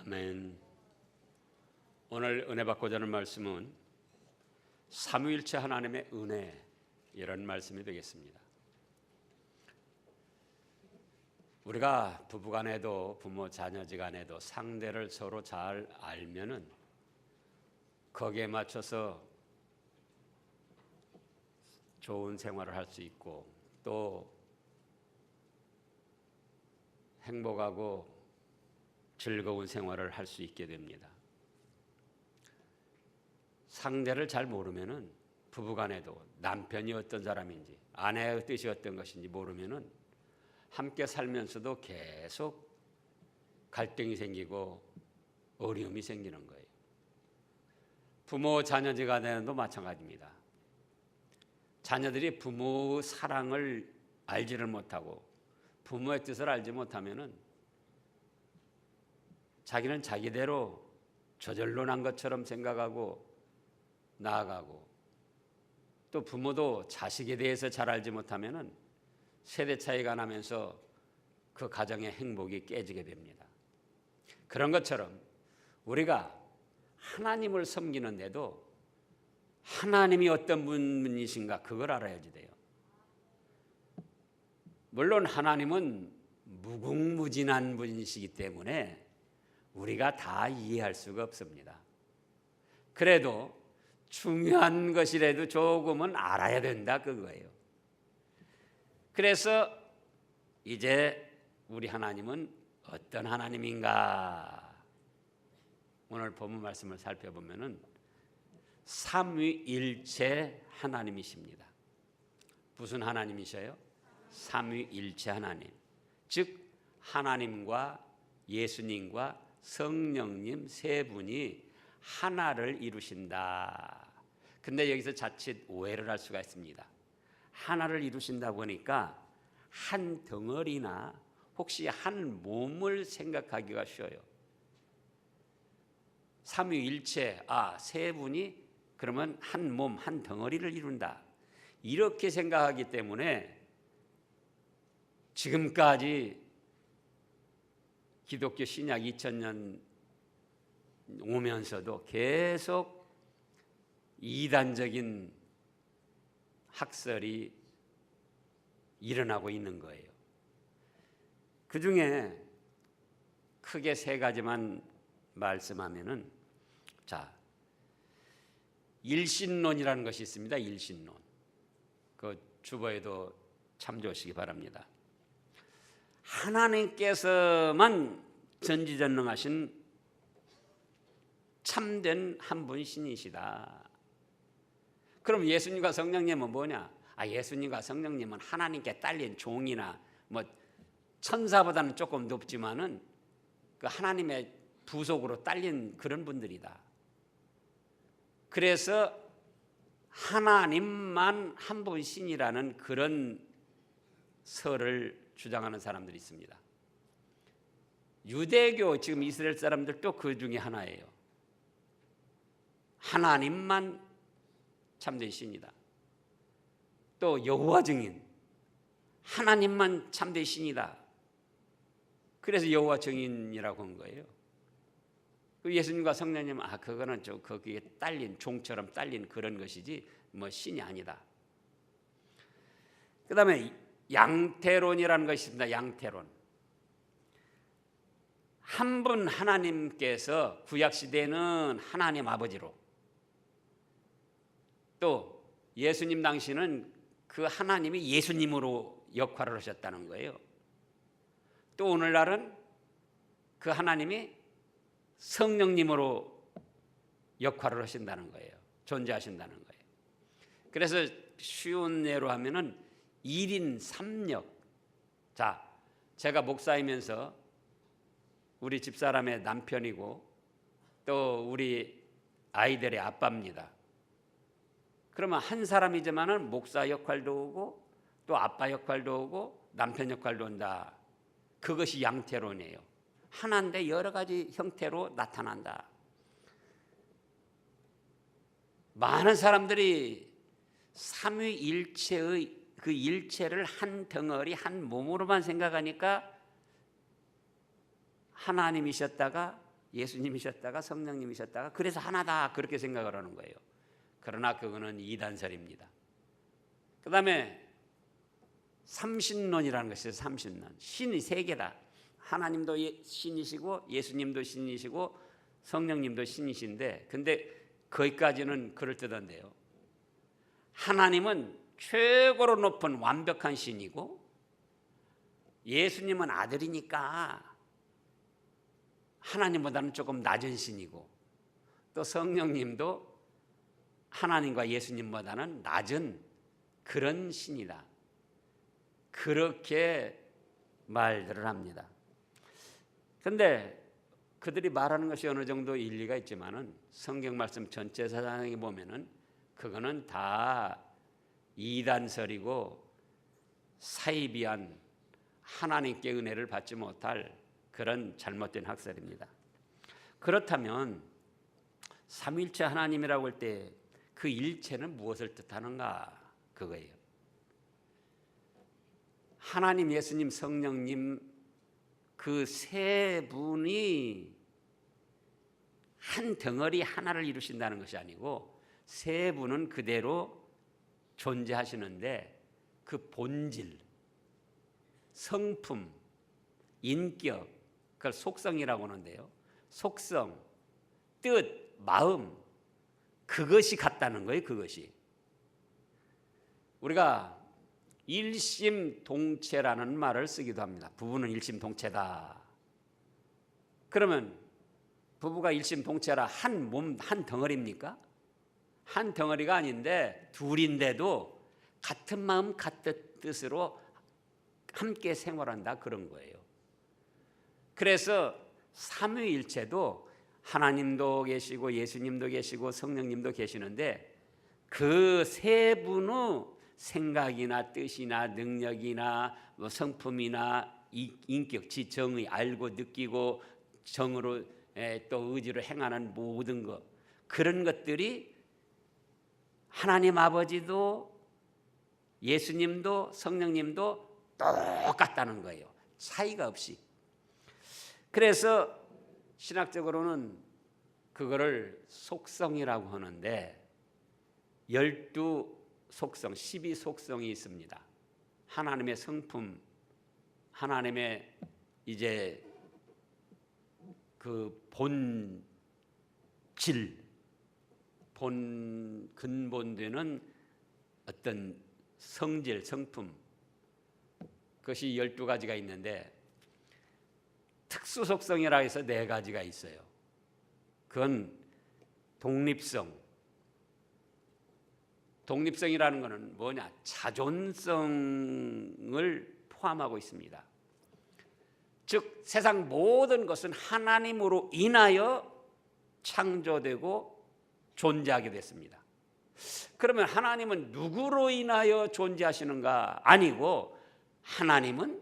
아멘. 오늘 은혜 받고자 하는 말씀은 삼위일체 하나님의 은혜, 이런 말씀이 되겠습니다. 우리가 부부간에도 부모 자녀지간에도 상대를 서로 잘 알면은 거기에 맞춰서 좋은 생활을 할 수 있고 또 행복하고 즐거운 생활을 할 수 있게 됩니다. 상대를 잘 모르면은 부부간에도 남편이 어떤 사람인지 아내의 뜻이 어떤 것인지 모르면은 함께 살면서도 계속 갈등이 생기고 어려움이 생기는 거예요. 부모 자녀지간에도 마찬가지입니다. 자녀들이 부모의 사랑을 알지를 못하고 부모의 뜻을 알지 못하면은 자기는 자기대로 저절로 난 것처럼 생각하고 나아가고, 또 부모도 자식에 대해서 잘 알지 못하면은 세대 차이가 나면서 그 가정의 행복이 깨지게 됩니다. 그런 것처럼 우리가 하나님을 섬기는데도 하나님이 어떤 분이신가 그걸 알아야지 돼요. 물론 하나님은 무궁무진한 분이시기 때문에 우리가 다 이해할 수가 없습니다. 그래도 중요한 것이라도 조금은 알아야 된다 그거예요. 그래서 이제 우리 하나님은 어떤 하나님인가? 오늘 본문 말씀을 살펴보면은 삼위일체 하나님이십니다. 무슨 하나님이셔요? 삼위일체 하나님. 즉 하나님과 예수님과 성령님 세 분이 하나를 이루신다. 근데 여기서 자칫 오해를 할 수가 있습니다. 하나를 이루신다고 하니까 한 덩어리나 혹시 한 몸을 생각하기가 쉬워요. 삼위일체, 세 분이 그러면 한 몸, 한 덩어리를 이룬다, 이렇게 생각하기 때문에 지금까지 기독교 신약 2000년 오면서도 계속 이단적인 학설이 일어나고 있는 거예요. 그 중에 크게 세 가지만 말씀하면은, 자, 일신론이라는 것이 있습니다. 일신론. 그 주보에도 참조하시기 바랍니다. 하나님께서만 전지전능하신 참된 한 분 신이시다. 그럼 예수님과 성령님은 뭐냐? 예수님과 성령님은 하나님께 딸린 종이나 뭐 천사보다는 조금 높지만은 그 하나님의 부속으로 딸린 그런 분들이다. 그래서 하나님만 한 분 신이라는 그런 설을 주장하는 사람들이 있습니다. 유대교, 지금 이스라엘 사람들도 그 중에 하나예요. 하나님만 참된 신이다. 또 여호와 증인, 하나님만 참된 신이다. 그래서 여호와 증인이라고 한 거예요. 예수님과 성령님은 그거는 거기에 딸린 종처럼 딸린 그런 것이지 뭐 신이 아니다. 그 다음에 양태론이라는 것이 있습니다. 양태론. 한 분 하나님께서 구약시대에는 하나님 아버지로, 또 예수님 당시는 그 하나님이 예수님으로 역할을 하셨다는 거예요. 또 오늘날은 그 하나님이 성령님으로 역할을 하신다는 거예요. 존재하신다는 거예요. 그래서 쉬운 예로 하면은 1인 3역. 자, 제가 목사이면서 우리 집사람의 남편이고 또 우리 아이들의 아빠입니다. 그러면 한 사람이지만은 목사 역할도 오고 또 아빠 역할도 오고 남편 역할도 온다. 그것이 양태론이에요. 하나인데 여러 가지 형태로 나타난다. 많은 사람들이 삼위일체의 그 일체를 한 덩어리 한 몸으로만 생각하니까 하나님이셨다가 예수님이셨다가 성령님이셨다가 그래서 하나다 그렇게 생각을 하는 거예요. 그러나 그거는 이단설입니다. 그 다음에 삼신론이라는 것이 있어요. 삼신론. 신이 세 개다. 하나님도 신이시고 예수님도 신이시고 성령님도 신이신데 근데 거기까지는 그럴듯한데요. 하나님은 최고로 높은 완벽한 신이고 예수님은 아들이니까 하나님보다는 조금 낮은 신이고 또 성령님도 하나님과 예수님보다는 낮은 그런 신이다. 그렇게 말들을 합니다. 그런데 그들이 말하는 것이 어느 정도 일리가 있지만은 성경 말씀 전체 사상에 보면은 그거는 다 이단설이고 사이비한 하나님께 은혜를 받지 못할 그런 잘못된 학설입니다. 그렇다면 삼위일체 하나님이라고 할 때 그 일체는 무엇을 뜻하는가? 그거예요. 하나님, 예수님, 성령님 그 세 분이 한 덩어리 하나를 이루신다는 것이 아니고 세 분은 그대로 존재하시는데 그 본질, 성품, 인격, 그걸 속성이라고 하는데요. 속성, 뜻, 마음 그것이 같다는 거예요. 그것이 우리가 일심동체라는 말을 쓰기도 합니다. 부부는 일심동체다. 그러면 부부가 일심동체라 한 몸, 한 덩어리입니까? 한 덩어리가 아닌데 둘인데도 같은 마음, 같은 뜻으로 함께 생활한다 그런 거예요. 그래서 삼위일체도 하나님도 계시고 예수님도 계시고 성령님도 계시는데 그 세 분의 생각이나 뜻이나 능력이나 뭐 성품이나 인격, 지정의 알고 느끼고 정으로 또 의지로 행하는 모든 것 그런 것들이 하나님 아버지도 예수님도 성령님도 똑같다는 거예요. 차이가 없이. 그래서 신학적으로는 그거를 속성이라고 하는데 12속성, 12속성이 있습니다. 하나님의 성품, 하나님의 이제 그 본질, 근본되는 어떤 성질, 성품 그것이 12가지가 있는데 특수 속성이라 해서 4가지가 있어요. 그건 독립성이라는 것은 뭐냐? 자존성을 포함하고 있습니다. 즉 세상 모든 것은 하나님으로 인하여 창조되고 존재하게 됐습니다. 그러면 하나님은 누구로 인하여 존재하시는가? 아니고 하나님은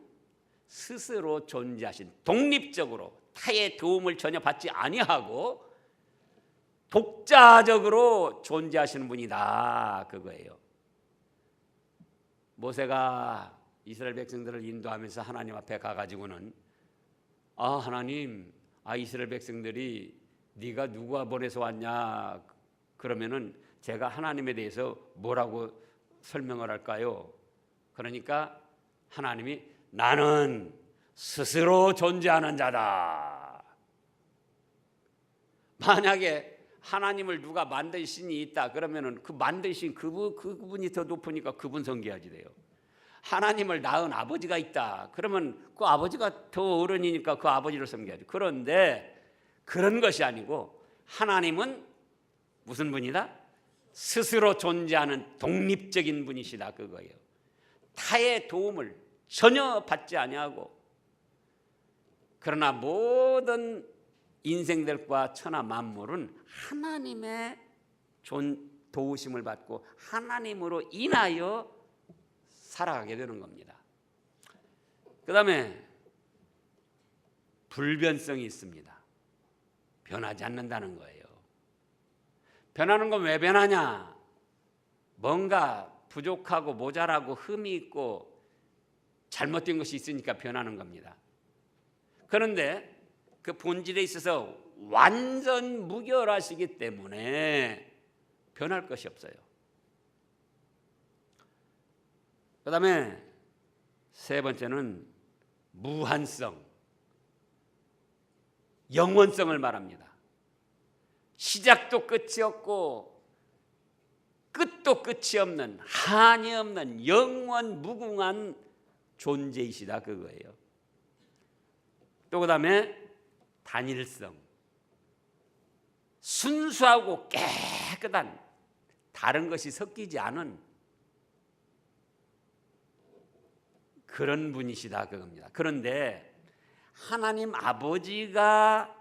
스스로 존재하신 독립적으로 타의 도움을 전혀 받지 아니하고 독자적으로 존재하시는 분이다 그거예요. 모세가 이스라엘 백성들을 인도하면서 하나님 앞에 가가지고는 하나님, 이스라엘 백성들이 네가 누가 보내서 왔냐 그러면은 제가 하나님에 대해서 뭐라고 설명을 할까요? 그러니까 하나님이 나는 스스로 존재하는 자다. 만약에 하나님을 누가 만든 신이 있다 그러면은 그 만든 신 그분이 더 높으니까 그분 섬겨야지 돼요. 하나님을 낳은 아버지가 있다 그러면 그 아버지가 더 어른이니까 그 아버지를 섬겨야지. 그런데 그런 것이 아니고 하나님은 무슨 분이다? 스스로 존재하는 독립적인 분이시다 그거예요. 타의 도움을 전혀 받지 아니하고 그러나 모든 인생들과 천하 만물은 하나님의 도우심을 받고 하나님으로 인하여 살아가게 되는 겁니다. 그 다음에 불변성이 있습니다. 변하지 않는다는 거예요. 변하는 건 왜 변하냐? 뭔가 부족하고 모자라고 흠이 있고 잘못된 것이 있으니까 변하는 겁니다. 그런데 그 본질에 있어서 완전 무결하시기 때문에 변할 것이 없어요. 그 다음에 세 번째는 무한성, 영원성을 말합니다. 시작도 끝이 없고 끝도 끝이 없는, 한이 없는 영원 무궁한 존재이시다 그거예요. 또 그 다음에 단일성, 순수하고 깨끗한, 다른 것이 섞이지 않은 그런 분이시다 그겁니다. 그런데 하나님 아버지가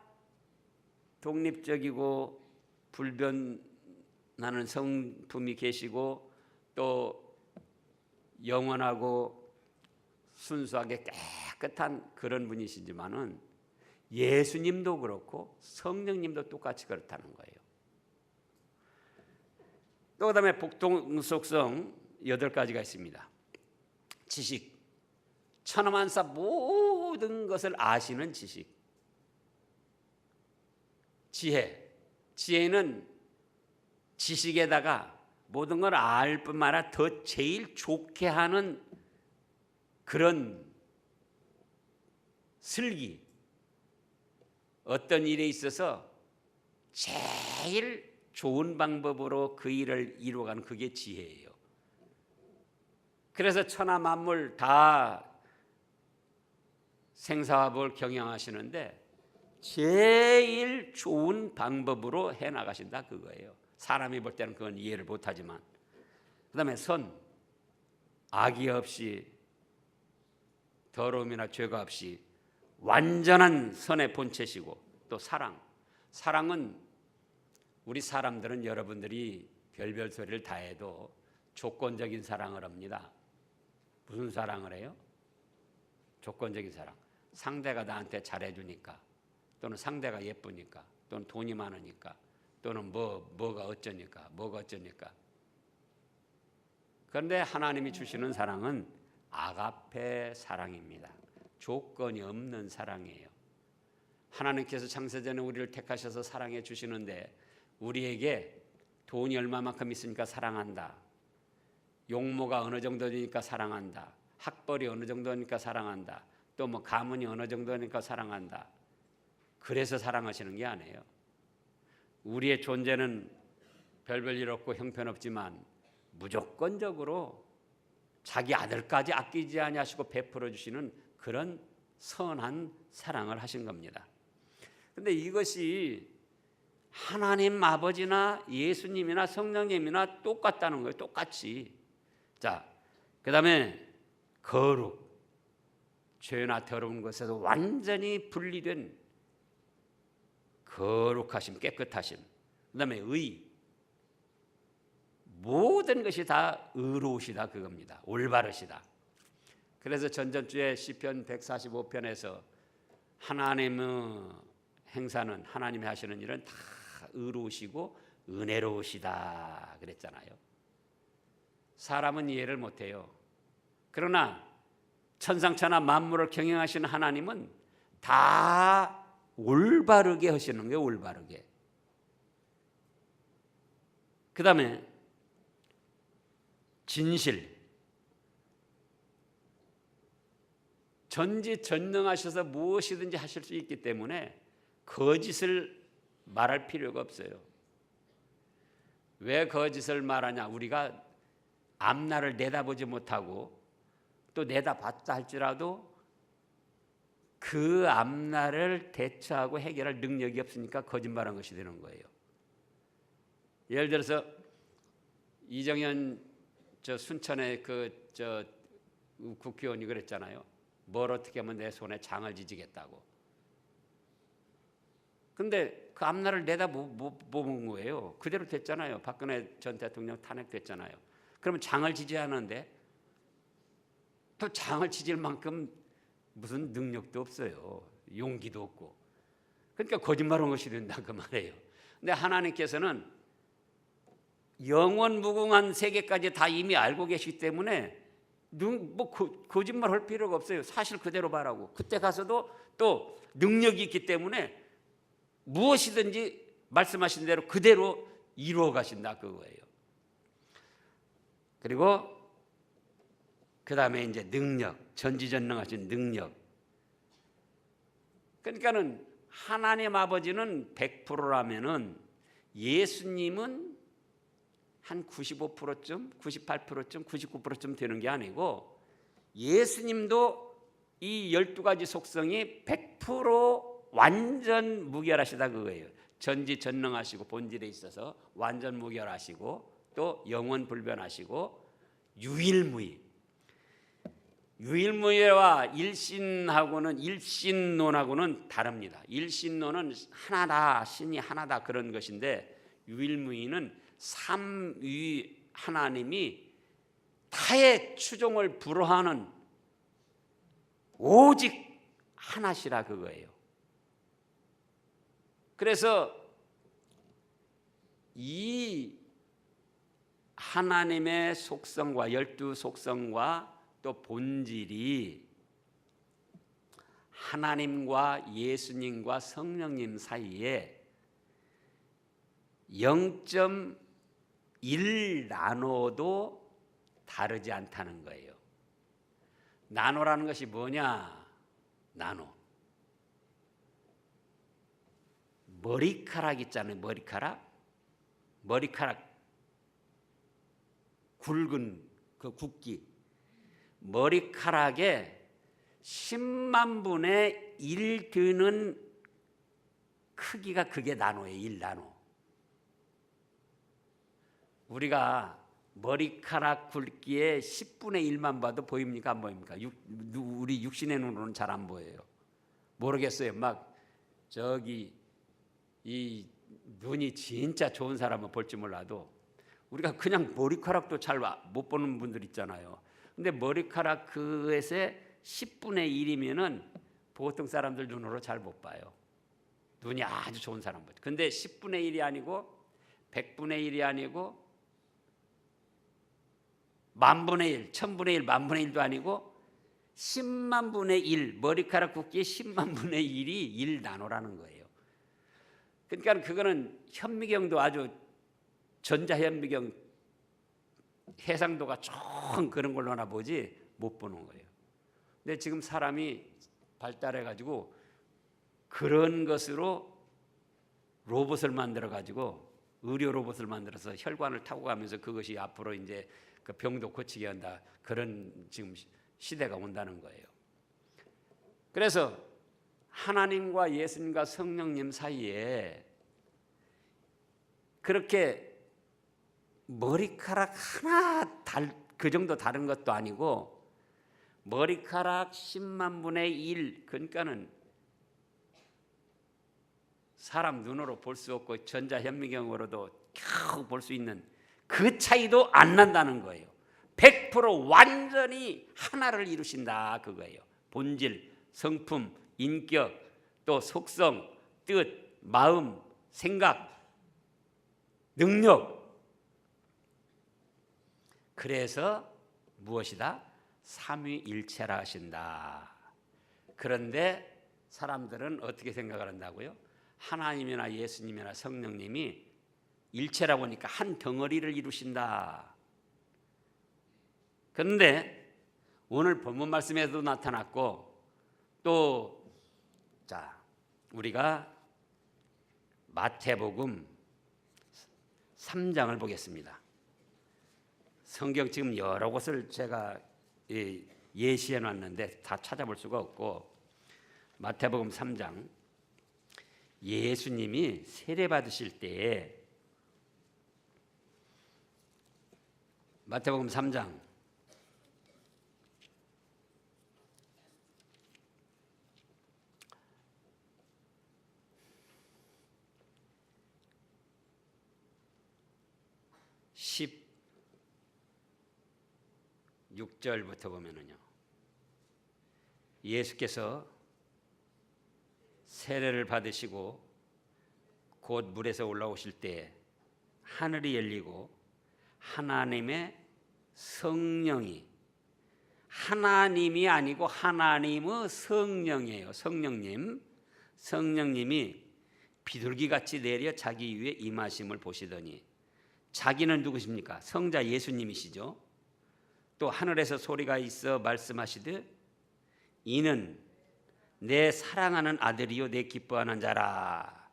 독립적이고 불변하는 성품이 계시고 또 영원하고 순수하게 깨끗한 그런 분이시지만은 예수님도 그렇고 성령님도 똑같이 그렇다는 거예요. 또 그다음에 복동속성 8가지가 있습니다. 지식, 천하만사 모든 것을 아시는 지식. 지혜, 지혜는 지식에다가 모든 걸 알 뿐만 아니라 더 제일 좋게 하는 그런 슬기, 어떤 일에 있어서 제일 좋은 방법으로 그 일을 이루어가는 그게 지혜예요. 그래서 천하 만물 다 생사화복을 경영하시는데 제일 좋은 방법으로 해나가신다 그거예요. 사람이 볼 때는 그건 이해를 못하지만, 그 다음에 선, 악이 없이 더러움이나 죄가 없이 완전한 선의 본체시고, 또 사랑, 사랑은 우리 사람들은 여러분들이 별별 소리를 다 해도 조건적인 사랑을 합니다. 무슨 사랑을 해요? 조건적인 사랑. 상대가 나한테 잘해주니까, 또는 상대가 예쁘니까, 또는 돈이 많으니까, 또는 뭐가 어쩌니까. 그런데 하나님이 주시는 사랑은 아가페 사랑입니다. 조건이 없는 사랑이에요. 하나님께서 창세전에 우리를 택하셔서 사랑해 주시는데 우리에게 돈이 얼마만큼 있으니까 사랑한다, 용모가 어느 정도니까 사랑한다, 학벌이 어느 정도니까 사랑한다, 또 뭐 가문이 어느 정도니까 사랑한다, 그래서 사랑하시는 게 아니에요. 우리의 존재는 별별 일 없고 형편없지만 무조건적으로 자기 아들까지 아끼지 아니하시고 베풀어 주시는 그런 선한 사랑을 하신 겁니다. 그런데 이것이 하나님 아버지나 예수님이나 성령님이나 똑같다는 거예요. 똑같이. 자, 그 다음에 거룩, 죄나 더러운 것에서 완전히 분리된 거룩하심, 깨끗하심. 그 다음에 의, 모든 것이 다 의로우시다 그겁니다. 올바르시다. 그래서 전전주에 시편 145편에서 하나님의 행사는, 하나님이 하시는 일은 다 의로우시고 은혜로우시다 그랬잖아요. 사람은 이해를 못해요. 그러나 천상천하 만물을 경영하시는 하나님은 다 올바르게 하시는 거예요. 올바르게. 그 다음에 진실, 전지전능하셔서 무엇이든지 하실 수 있기 때문에 거짓을 말할 필요가 없어요. 왜 거짓을 말하냐? 우리가 앞날을 내다보지 못하고 또 내다봤다 할지라도 그 앞날을 대처하고 해결할 능력이 없으니까 거짓말한 것이 되는 거예요. 예를 들어서 이정현 순천의 국회의원이 그랬잖아요. 뭘 어떻게 하면 내 손에 장을 지지겠다고. 근데 그 앞날을 내다보는 거예요. 그대로 됐잖아요. 박근혜 전 대통령 탄핵됐잖아요. 그러면 장을 지지하는데 또 장을 지질 만큼 무슨 능력도 없어요. 용기도 없고. 그러니까 거짓말한 것이 된다 그 말이에요. 근데 하나님께서는 영원 무궁한 세계까지 다 이미 알고 계시기 때문에 거짓말 할 필요가 없어요. 사실 그대로 말하고, 그때 가서도 또 능력이 있기 때문에 무엇이든지 말씀하신 대로 그대로 이루어 가신다 그거예요. 그리고 그 다음에 이제 능력, 전지전능하신 능력. 그러니까는 하나님 아버지는 100%라면은 예수님은 한 95%쯤, 98%쯤, 99%쯤 되는 게 아니고 예수님도 이 12가지 속성이 100% 완전 무결하시다 그거예요. 전지전능하시고 본질에 있어서 완전 무결하시고 또 영원불변하시고 유일무이. 유일무이와 일신하고는 일신론하고는 다릅니다. 일신론은 하나다, 신이 하나다 그런 것인데 유일무이는 삼위 하나님이 타의 추종을 불허하는 오직 하나시라 그거예요. 그래서 이 하나님의 속성과 12속성과 또 본질이 하나님과 예수님과 성령님 사이에 0.1 나노도 다르지 않다는 거예요. 나노라는 것이 뭐냐? 나노. 머리카락 있잖아요. 머리카락 굵은 그 굵기. 머리카락에 10만 분의 1 드는 크기가 그게 나노예요. 1나노. 우리가 머리카락 굵기에 10분의 1만 봐도 보입니까? 안 보입니까? 우리 육신의 눈으로는 잘 안 보여요. 모르겠어요. 막 저기 이 눈이 진짜 좋은 사람은 볼지 몰라도 우리가 그냥 머리카락도 잘 못 보는 분들 있잖아요. 근데 머리카락 그것의 10분의 1이면은 보통 사람들 눈으로 잘 못 봐요. 눈이 아주 좋은 사람보다. 근데 10분의 1이 아니고 100분의 1이 아니고 10,000분의 1, 1000분의 1, 10,000분의 1도 아니고 10만 분의 1, 머리카락 굵기의 10만 분의 1이 1나노라는 거예요. 그러니까 그거는 현미경도 아주 전자현미경 해상도가 좀 그런 걸로나 보지 못 보는 거예요. 근데 지금 사람이 발달해가지고 그런 것으로 로봇을 만들어가지고 의료 로봇을 만들어서 혈관을 타고 가면서 그것이 앞으로 이제 그 병도 고치게 한다. 그런 지금 시대가 온다는 거예요. 그래서 하나님과 예수님과 성령님 사이에 그렇게 머리카락 하나 그 정도 다른 것도 아니고 머리카락 10만 분의 1 그러니까는 사람 눈으로 볼 수 없고 전자현미경으로도 겨우 볼 수 있는 그 차이도 안 난다는 거예요. 100% 완전히 하나를 이루신다 그거예요. 본질, 성품, 인격, 또 속성, 뜻, 마음, 생각, 능력. 그래서 무엇이다? 삼위일체라 하신다. 그런데 사람들은 어떻게 생각을 한다고요? 하나님이나 예수님이나 성령님이 일체라고 하니까 한 덩어리를 이루신다. 그런데 오늘 본문 말씀에도 나타났고 또 우리가 마태복음 3장을 보겠습니다. 성경 지금 여러 곳을 제가 예시해 놨는데 다 찾아볼 수가 없고 마태복음 3장 예수님이 세례 받으실 때에 마태복음 3장 16절부터 보면은요. 예수께서 세례를 받으시고 곧 물에서 올라오실 때 하늘이 열리고 하나님의 성령이 하나님이 아니고 하나님의 성령이에요. 성령님이 비둘기같이 내려 자기 위에 임하심을 보시더니, 자기는 누구십니까? 성자 예수님이시죠. 또 하늘에서 소리가 있어 말씀하시되 이는 내 사랑하는 아들이요 내 기뻐하는 자라.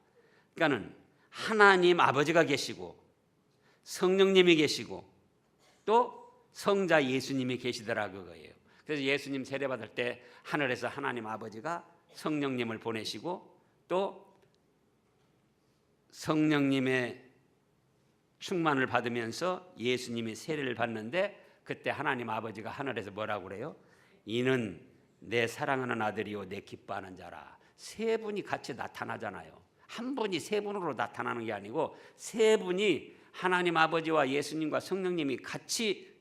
그러니까는 하나님 아버지가 계시고 성령님이 계시고 또 성자 예수님이 계시더라 그거예요. 그래서 예수님 세례받을 때 하늘에서 하나님 아버지가 성령님을 보내시고 또 성령님의 충만을 받으면서 예수님이 세례를 받는데, 그때 하나님 아버지가 하늘에서 뭐라고 그래요? 이는 내 사랑하는 아들이요 내 기뻐하는 자라. 세 분이 같이 나타나잖아요. 한 분이 세 분으로 나타나는 게 아니고 세 분이 하나님 아버지와 예수님과 성령님이 같이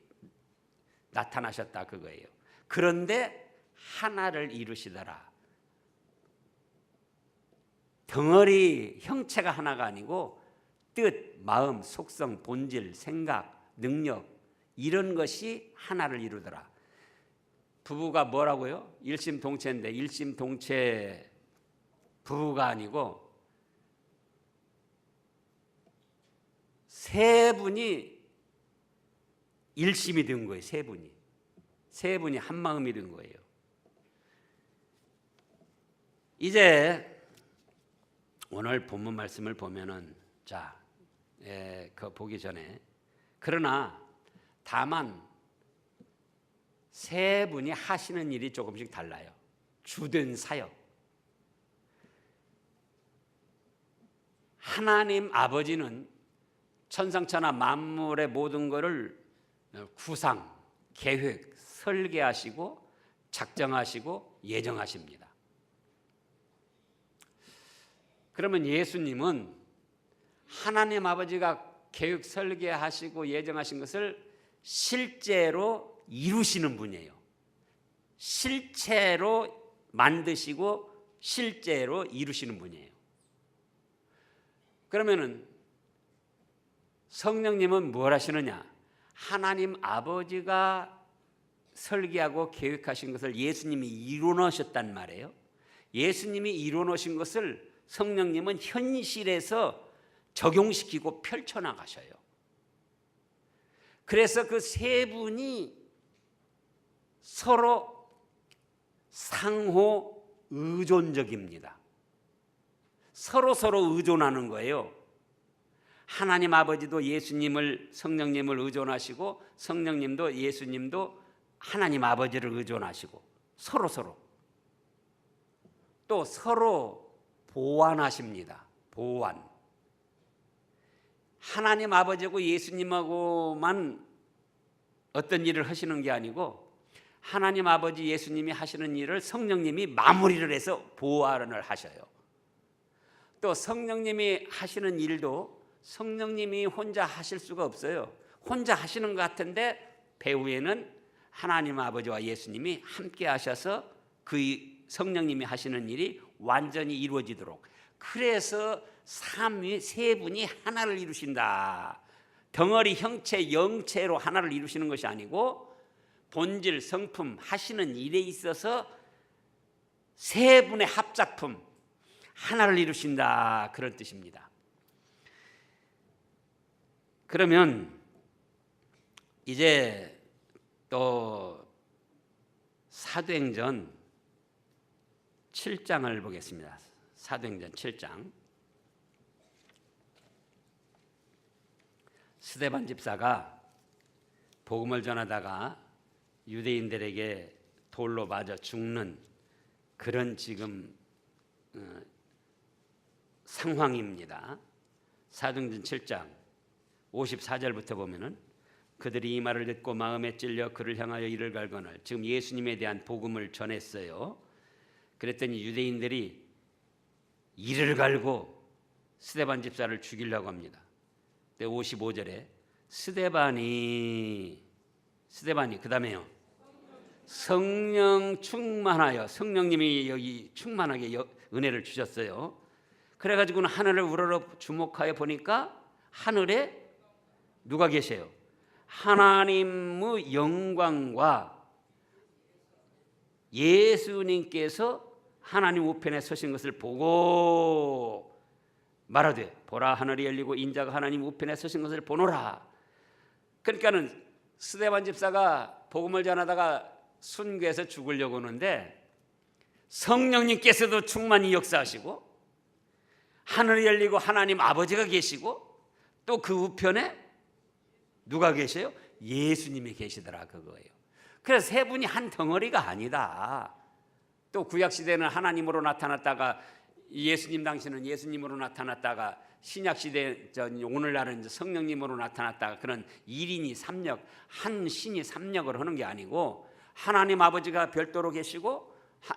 나타나셨다 그거예요. 그런데 하나를 이루시더라. 덩어리 형체가 하나가 아니고 뜻, 마음, 속성, 본질, 생각, 능력 이런 것이 하나를 이루더라. 부부가 뭐라고요? 일심동체인데 일심동체 부부가 아니고 세 분이 일심이 된 거예요. 세 분이 한 마음이 된 거예요. 이제 오늘 본문 말씀을 보면은 그 보기 전에 그러나 다만 세 분이 하시는 일이 조금씩 달라요. 주된 사역. 하나님 아버지는 천상천하 만물의 모든 것을 구상, 계획, 설계하시고 작정하시고 예정하십니다. 그러면 예수님은 하나님 아버지가 계획 설계하시고 예정하신 것을 실제로 이루시는 분이에요. 실체로 만드시고 실제로 이루시는 분이에요. 그러면은 성령님은 뭘 하시느냐? 하나님 아버지가 설계하고 계획하신 것을 예수님이 이루어놓으셨단 말이에요. 예수님이 이루어놓으신 것을 성령님은 현실에서 적용시키고 펼쳐나가셔요. 그래서 그 세 분이 서로 상호 의존적입니다. 서로 의존하는 거예요. 하나님 아버지도 예수님을 성령님을 의존하시고 성령님도 예수님도 하나님 아버지를 의존하시고 서로 또 서로 보완하십니다. 보완. 하나님 아버지하고 예수님하고만 어떤 일을 하시는 게 아니고 하나님 아버지 예수님이 하시는 일을 성령님이 마무리를 해서 보완을 하셔요. 또 성령님이 하시는 일도 성령님이 혼자 하실 수가 없어요. 혼자 하시는 것 같은데 배후에는 하나님 아버지와 예수님이 함께 하셔서 그 성령님이 하시는 일이 완전히 이루어지도록, 그래서 세 분이 하나를 이루신다. 덩어리 형체 영체로 하나를 이루시는 것이 아니고 본질 성품 하시는 일에 있어서 세 분의 합작품 하나를 이루신다, 그런 뜻입니다. 그러면 이제 또 사도행전 7장을 보겠습니다. 사도행전 7장. 스데반 집사가 복음을 전하다가 유대인들에게 돌로 맞아 죽는 그런 지금 상황입니다. 사도행전 7장 54절부터 보면은 그들이 이 말을 듣고 마음에 찔려 그를 향하여 이를 갈거늘, 지금 예수님에 대한 복음을 전했어요. 그랬더니 유대인들이 이를 갈고 스데반 집사를 죽이려고 합니다. 55절에 스데반이 그 다음에요 성령 충만하여, 성령님이 여기 충만하게 은혜를 주셨어요. 그래가지고는 하늘을 우러러 주목하여 보니까 하늘에 누가 계세요? 하나님의 영광과 예수님께서 하나님 우편에 서신 것을 보고 말하되 보라 하늘이 열리고 인자가 하나님 우편에 서신 것을 보노라. 그러니까는 스데반 집사가 복음을 전하다가 순교해서 죽으려고 하는데 성령님께서도 충만히 역사하시고 하늘이 열리고 하나님 아버지가 계시고 또 그 우편에 누가 계셔요? 예수님이 계시더라 그거예요. 그래서 세 분이 한 덩어리가 아니다. 또 구약시대는 하나님으로 나타났다가 예수님 당시는 예수님으로 나타났다가 신약시대 오늘날은 이제 성령님으로 나타났다가 그런 1인이 3역 한 신이 3역을 하는 게 아니고 하나님 아버지가 별도로 계시고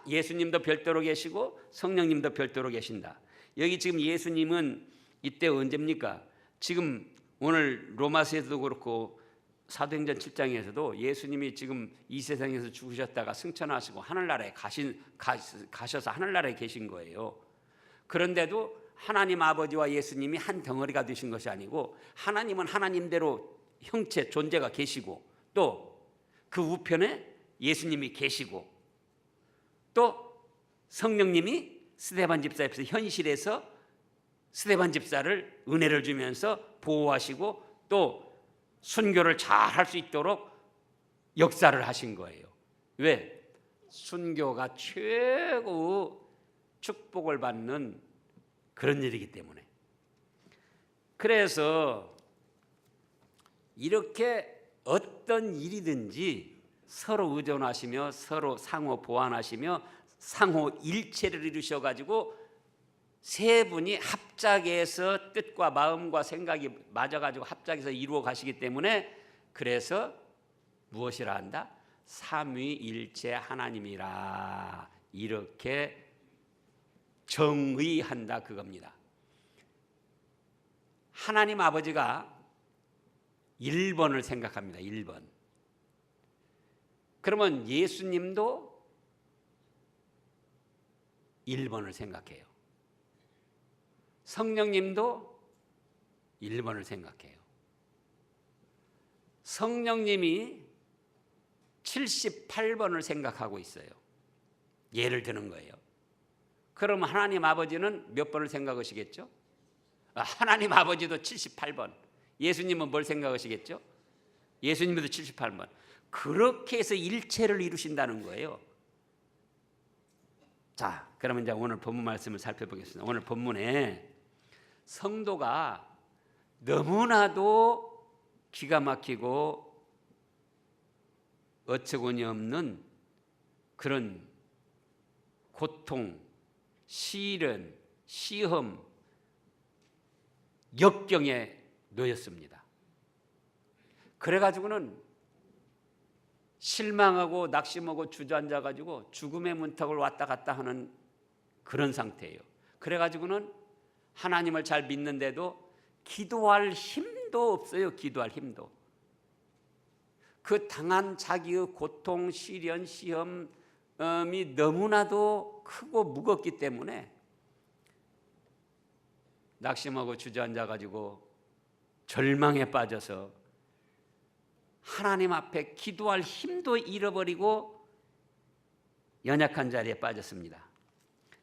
예수님도 별도로 계시고 성령님도 별도로 계신다. 여기 지금 예수님은 이때 언제입니까? 지금 오늘 로마서에서도 그렇고 사도행전 7장에서도 예수님이 지금 이 세상에서 죽으셨다가 승천하시고 하늘나라에 가셔서 하늘나라에 계신 거예요. 그런데도 하나님 아버지와 예수님이 한 덩어리가 되신 것이 아니고 하나님은 하나님대로 형체 존재가 계시고 또 그 우편에 예수님이 계시고 또 성령님이 스데반 집사 옆에서 현실에서 스데반 집사를 은혜를 주면서 보호하시고 또 순교를 잘 할 수 있도록 역사를 하신 거예요. 왜? 순교가 최고 축복을 받는 그런 일이기 때문에. 그래서 이렇게 어떤 일이든지 서로 의존하시며 서로 상호 보완하시며 상호 일체를 이루셔가지고 세 분이 합작해서 뜻과 마음과 생각이 맞아가지고 합작해서 이루어 가시기 때문에 그래서 무엇이라 한다? 삼위일체 하나님이라 이렇게 정의한다 그겁니다. 하나님 아버지가 1번을 생각합니다. 1번. 그러면 예수님도 1번을 생각해요. 성령님도 1번을 생각해요. 성령님이 78번을 생각하고 있어요. 예를 드는 거예요. 그럼 하나님 아버지는 몇 번을 생각하시겠죠? 하나님 아버지도 78번. 예수님은 뭘 생각하시겠죠? 예수님도 78번. 그렇게 해서 일체를 이루신다는 거예요. 자, 그러면 이제 오늘 본문 말씀을 살펴보겠습니다. 오늘 본문에 성도가 너무나도 기가 막히고 어처구니 없는 그런 고통, 시련, 시험, 역경에 놓였습니다. 그래가지고는 실망하고 낙심하고 주저앉아가지고 죽음의 문턱을 왔다 갔다 하는 그런 상태예요. 그래가지고는 하나님을 잘 믿는데도 기도할 힘도 없어요. 기도할 힘도. 그 당한 자기의 고통, 시련, 시험이 너무나도 크고 무겁기 때문에 낙심하고 주저앉아가지고 절망에 빠져서 하나님 앞에 기도할 힘도 잃어버리고 연약한 자리에 빠졌습니다.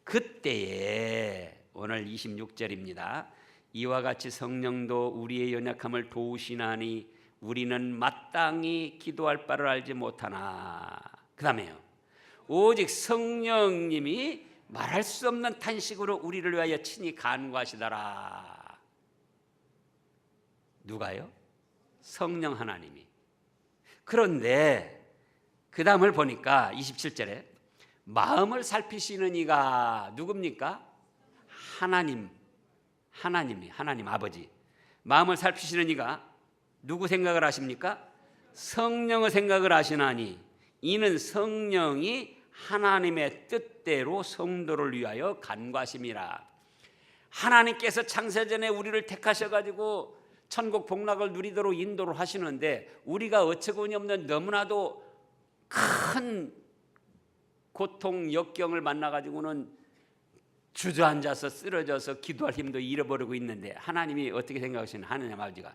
그때에 오늘 26절입니다. 이와 같이 성령도 우리의 연약함을 도우시나니 우리는 마땅히 기도할 바를 알지 못하나. 그 다음에요. 오직 성령님이 말할 수 없는 탄식으로 우리를 위하여 친히 간구하시더라. 누가요? 성령 하나님이. 그런데 그 다음을 보니까 27절에 마음을 살피시는 이가 누굽니까? 하나님 아버지. 마음을 살피시는 이가 누구 생각을 하십니까? 성령의 생각을 하시나니 이는 성령이 하나님의 뜻대로 성도를 위하여 간구하심이라. 하나님께서 창세전에 우리를 택하셔가지고 천국 복락을 누리도록 인도를 하시는데 우리가 어처구니 없는 너무나도 큰 고통, 역경을 만나가지고는 주저앉아서 쓰러져서 기도할 힘도 잃어버리고 있는데 하나님이 어떻게 생각하시는 하나님 아버지가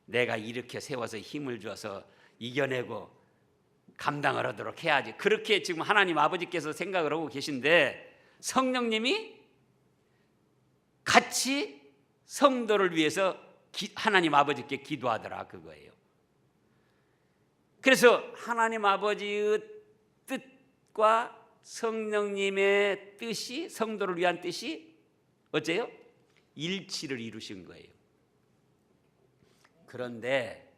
내가 이렇게 세워서 힘을 줘서 이겨내고 감당을 하도록 해야지. 그렇게 지금 하나님 아버지께서 생각을 하고 계신데 성령님이 같이 성도를 위해서 하나님 아버지께 기도하더라 그거예요. 그래서 하나님 아버지의 뜻과 성령님의 뜻이, 성도를 위한 뜻이 어째요? 일치를 이루신 거예요. 그런데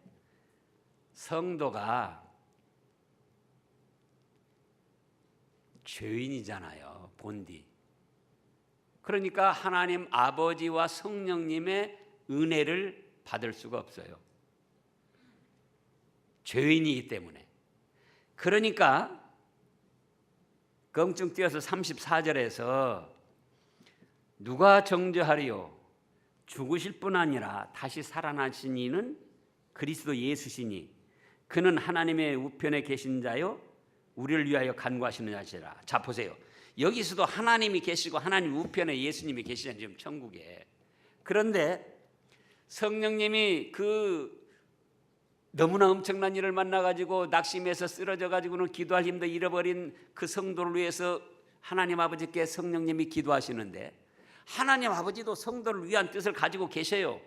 성도가 죄인이잖아요, 본디. 그러니까 하나님 아버지와 성령님의 은혜를 받을 수가 없어요. 죄인이기 때문에. 그러니까 껑충 뛰어서 34절에서 누가 정죄하리요? 죽으실 뿐 아니라 다시 살아나신 이는 그리스도 예수시니 그는 하나님의 우편에 계신 자요 우리를 위하여 간구하시는 자시라. 자 보세요. 여기서도 하나님이 계시고 하나님 우편에 예수님이 계시잖아요, 지금 천국에. 그런데 성령님이 그 너무나 엄청난 일을 만나가지고 낙심해서 쓰러져가지고는 기도할 힘도 잃어버린 그 성도를 위해서 하나님 아버지께 성령님이 기도하시는데, 하나님 아버지도 성도를 위한 뜻을 가지고 계셔요.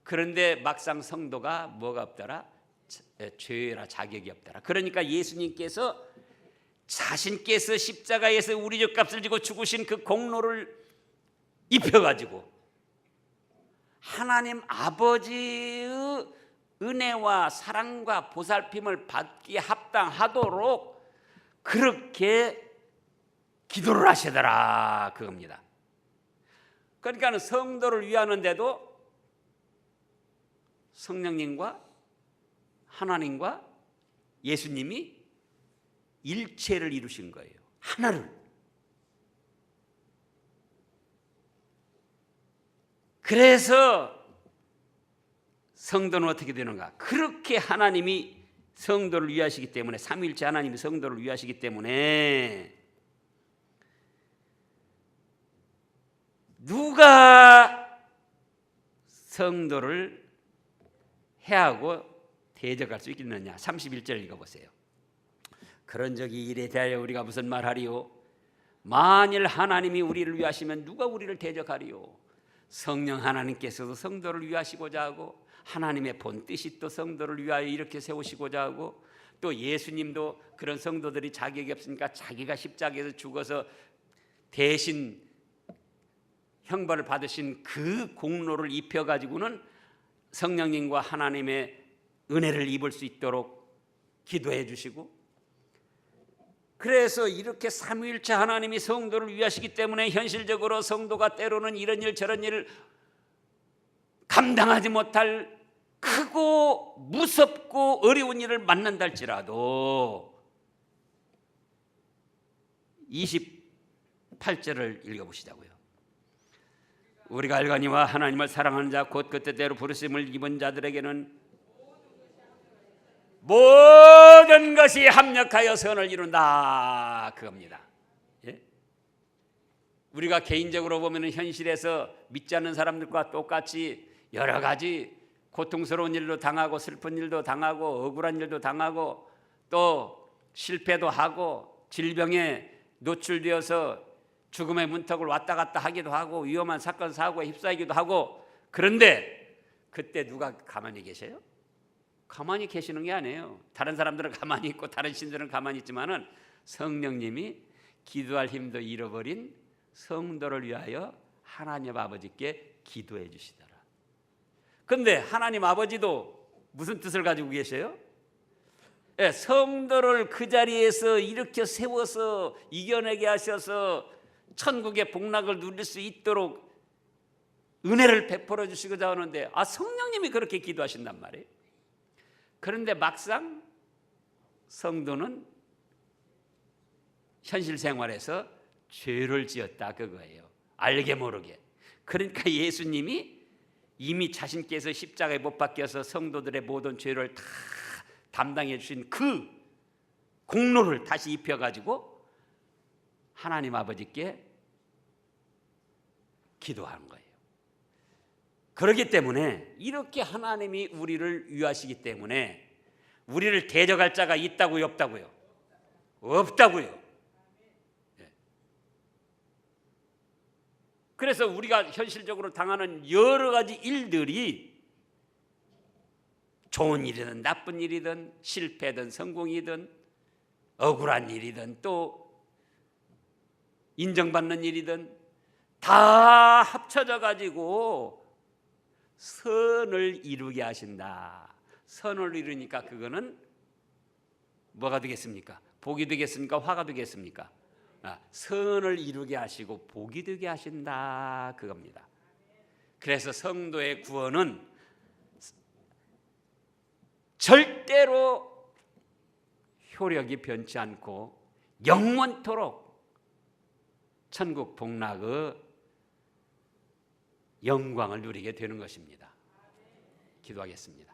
그런데 막상 성도가 뭐가 없더라? 죄라 자격이 없더라. 그러니까 예수님께서 자신께서 십자가에서 우리 죄값을 지고 죽으신 그 공로를 입혀가지고 하나님 아버지의 은혜와 사랑과 보살핌을 받기에 합당하도록 그렇게 기도를 하시더라 그겁니다. 그러니까 성도를 위하는데도 성령님과 하나님과 예수님이 일체를 이루신 거예요. 하나를. 그래서 성도는 어떻게 되는가? 그렇게 하나님이 성도를 위하시기 때문에, 삼위일체 하나님이 성도를 위하시기 때문에 누가 성도를 해하고 대적할 수 있겠느냐? 31절 읽어보세요. 그런 적이 일에 대하여 우리가 무슨 말하리요? 만일 하나님이 우리를 위하시면 누가 우리를 대적하리요? 성령 하나님께서도 성도를 위하시고자 하고 하나님의 본 뜻이 또 성도를 위하여 이렇게 세우시고자 하고, 또 예수님도 그런 성도들이 자격이 없으니까 자기가 십자가에서 죽어서 대신 형벌을 받으신 그 공로를 입혀가지고는 성령님과 하나님의 은혜를 입을 수 있도록 기도해 주시고, 그래서 이렇게 삼위일체 하나님이 성도를 위하시기 때문에 현실적으로 성도가 때로는 이런 일 저런 일을 감당하지 못할 크고 무섭고 어려운 일을 만난다 할지라도 28절을 읽어보시자고요. 우리가 알거니와 하나님을 사랑하는 자 곧 그 뜻대로 부르심을 입은 자들에게는 모든 것이 합력하여 선을 이룬다 그겁니다. 예? 우리가 개인적으로 보면 현실에서 믿지 않는 사람들과 똑같이 여러 가지 고통스러운 일도 당하고 슬픈 일도 당하고 억울한 일도 당하고 또 실패도 하고 질병에 노출되어서 죽음의 문턱을 왔다 갔다 하기도 하고 위험한 사건 사고에 휩싸이기도 하고, 그런데 그때 누가 가만히 계세요? 가만히 계시는 게 아니에요. 다른 사람들은 가만히 있고 다른 신들은 가만히 있지만은 성령님이 기도할 힘도 잃어버린 성도를 위하여 하나님 아버지께 기도해 주시더라. 그런데 하나님 아버지도 무슨 뜻을 가지고 계세요? 예, 성도를 그 자리에서 일으켜 세워서 이겨내게 하셔서 천국의 복락을 누릴 수 있도록 은혜를 베풀어 주시고자 하는데, 성령님이 그렇게 기도하신단 말이에요. 그런데 막상 성도는 현실 생활에서 죄를 지었다 그거예요. 알게 모르게. 그러니까 예수님이 이미 자신께서 십자가에 못 박혀서 성도들의 모든 죄를 다 담당해 주신 그 공로를 다시 입혀가지고 하나님 아버지께 기도하는 거예요. 그렇기 때문에 이렇게 하나님이 우리를 위하시기 때문에 우리를 대적할 자가 있다고요, 없다고요? 없다고요. 그래서 우리가 현실적으로 당하는 여러 가지 일들이 좋은 일이든 나쁜 일이든 실패든 성공이든 억울한 일이든 또 인정받는 일이든 다 합쳐져 가지고 선을 이루게 하신다. 선을 이루니까 그거는 뭐가 되겠습니까? 복이 되겠습니까? 화가 되겠습니까? 선을 이루게 하시고 복이 되게 하신다 그겁니다. 그래서 성도의 구원은 절대로 효력이 변치 않고 영원토록 천국 복락의 영광을 누리게 되는 것입니다. 기도하겠습니다.